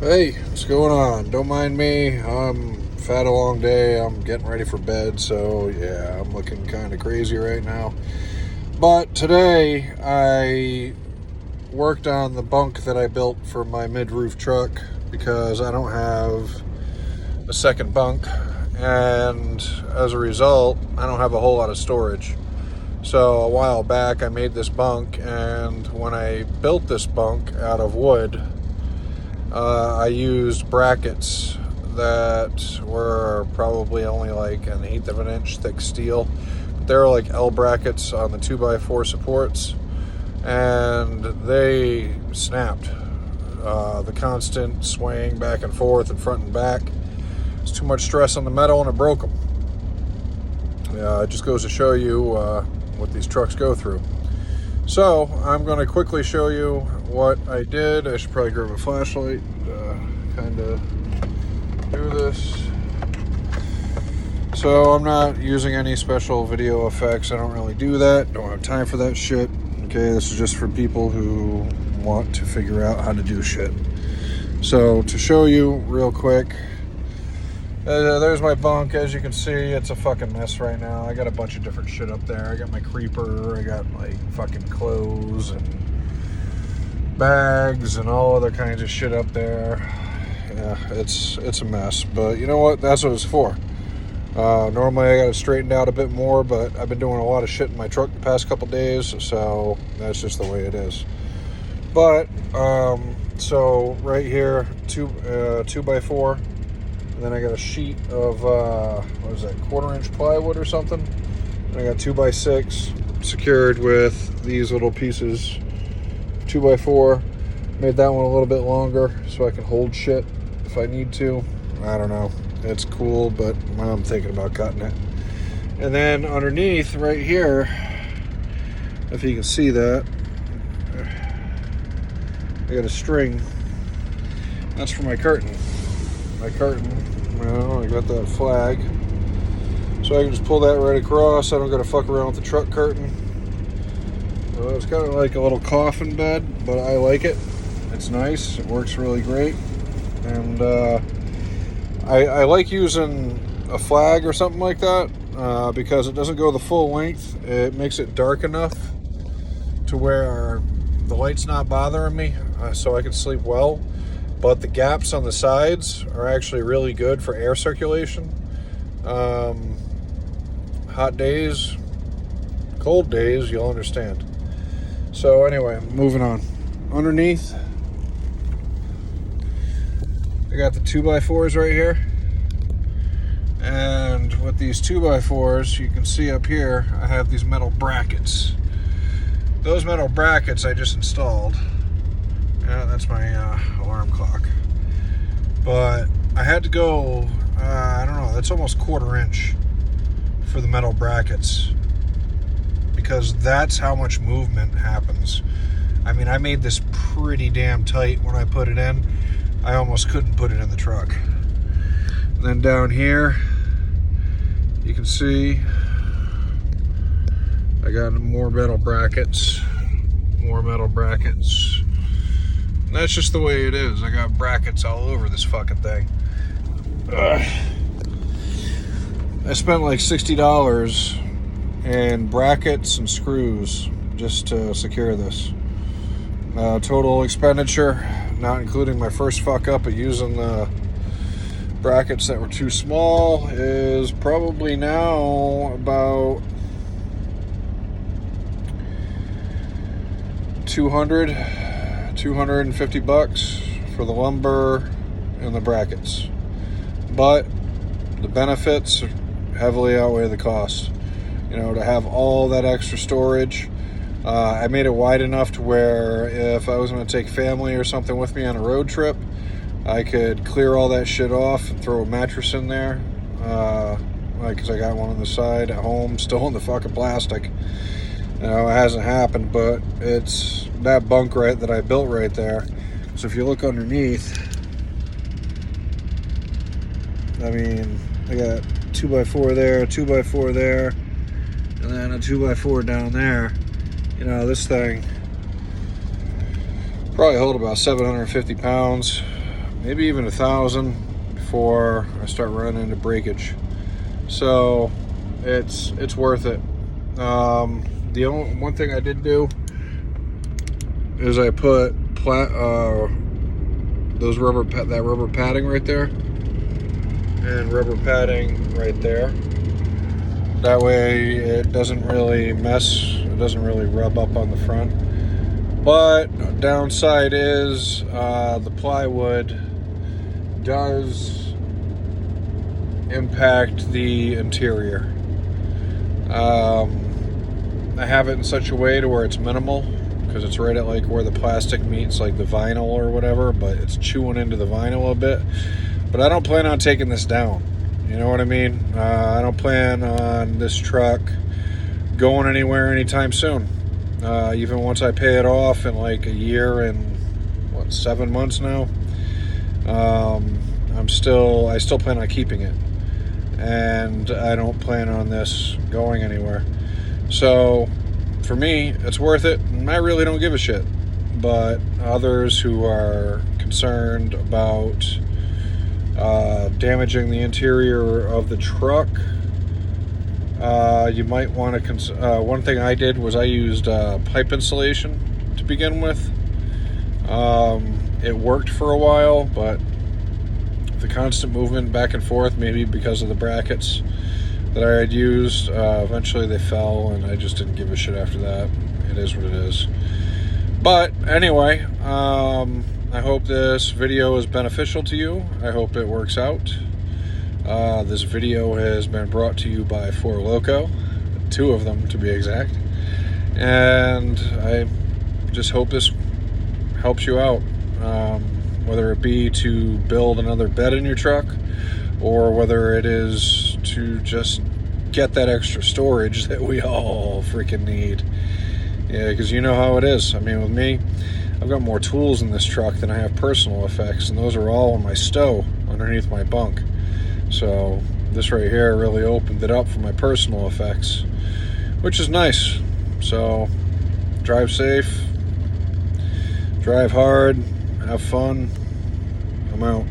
Hey, what's going on? Don't mind me. I've had a long day. I'm getting ready for bed, so yeah, I'm looking kind of crazy right now. But today I worked on the bunk that I built for my mid-roof truck because I don't have a second bunk, and as a result, I don't have a whole lot of storage. So a while back I made this bunk, and when I built this bunk out of wood, I used brackets that were probably only like an eighth of an inch thick steel. They were like L brackets on the 2x4 supports, and they snapped. The constant swaying back and forth and front and back. It's too much stress on the metal, and it broke them. It just goes to show you what these trucks go through. So I'm going to quickly show you what I did. I should probably grab a flashlight and kind of do this. So I'm not using any special video effects. I don't really do that. Don't have time for that shit. Okay, this is just for people who want to figure out how to do shit. So to show you real quick, there's my bunk. As you can see, it's a fucking mess right now. I got a bunch of different shit up there. I got my creeper, I got like fucking clothes and bags and all other kinds of shit up there. Yeah, it's a mess, but you know what? That's what it's for. Normally I got it straightened out a bit more, but I've been doing a lot of shit in my truck the past couple days, so that's just the way it is. But so right here, 2x4. And then I got a sheet of, what is that, 1/4 inch plywood or something. And I got 2x6 secured with these little pieces, 2x4. Made that one a little bit longer so I can hold shit if I need to. I don't know. It's cool, but I'm thinking about cutting it. And then underneath right here, if you can see that, I got a string. That's for my curtain. My curtain, well, I got that flag, so I can just pull that right across. I don't gotta fuck around with the truck curtain. So it's kind of like a little coffin bed, but I like it. It's nice. It works really great, and I like using a flag or something like that because it doesn't go the full length. It makes it dark enough to where the light's not bothering me, so I can sleep well. But the gaps on the sides are actually really good for air circulation. Hot days, cold days, you'll understand. So anyway, moving on. Underneath, I got the 2x4s right here. And with these 2x4s, you can see up here, I have these metal brackets. Those metal brackets I just installed. Yeah, that's my alarm clock. But I had to go, I don't know, that's almost 1/4 inch for the metal brackets, because that's how much movement happens. I mean, I made this pretty damn tight when I put it in. I almost couldn't put it in the truck. And then down here, you can see I got more metal brackets. And that's just the way it is. I got brackets all over this fucking thing. I spent like $60 in brackets and screws just to secure this. Total expenditure, not including my first fuck up of using the brackets that were too small, is probably now about $250 for the lumber and the brackets. But the benefits heavily outweigh the costs. You know, to have all that extra storage. I made it wide enough to where if I was going to take family or something with me on a road trip, I could clear all that shit off and throw a mattress in there. Because I got one on the side at home, still in the fucking plastic. You know, it hasn't happened, but it's that bunk right that I built right there. So if you look underneath, I mean, I got 2x4 there, 2x4 there, and then a 2x4 down there. You know, this thing probably hold about 750 pounds, maybe even 1,000 before I start running into breakage. So it's worth it. The only one thing I did do is I put those rubber padding right there and rubber padding right there. That way it doesn't really it doesn't really rub up on the front. But downside is the plywood does impact the interior. I have it in such a way to where it's minimal, because it's right at like where the plastic meets like the vinyl or whatever, but it's chewing into the vinyl a bit. But I don't plan on taking this down. You know what I mean? I don't plan on this truck going anywhere anytime soon. Even once I pay it off in like a year and 7 months now, I still plan on keeping it, and I don't plan on this going anywhere. So for me, it's worth it, and I really don't give a shit. But others who are concerned about damaging the interior of the truck, you might want to one thing I did was I used pipe insulation to begin with. It worked for a while, but the constant movement back and forth, maybe because of the brackets that I had used, eventually they fell, and I just didn't give a shit after that. It is what it is. But anyway, I hope this video is beneficial to you. I hope it works out. This video has been brought to you by 4Loco, 2 of them to be exact. And I just hope this helps you out, whether it be to build another bed in your truck, or whether it is to just get that extra storage that we all freaking need. Yeah, because you know how it is. I mean, with me, I've got more tools in this truck than I have personal effects, and those are all in my stow underneath my bunk. So this right here really opened it up for my personal effects, which is nice. So drive safe, drive hard, have fun. I'm out.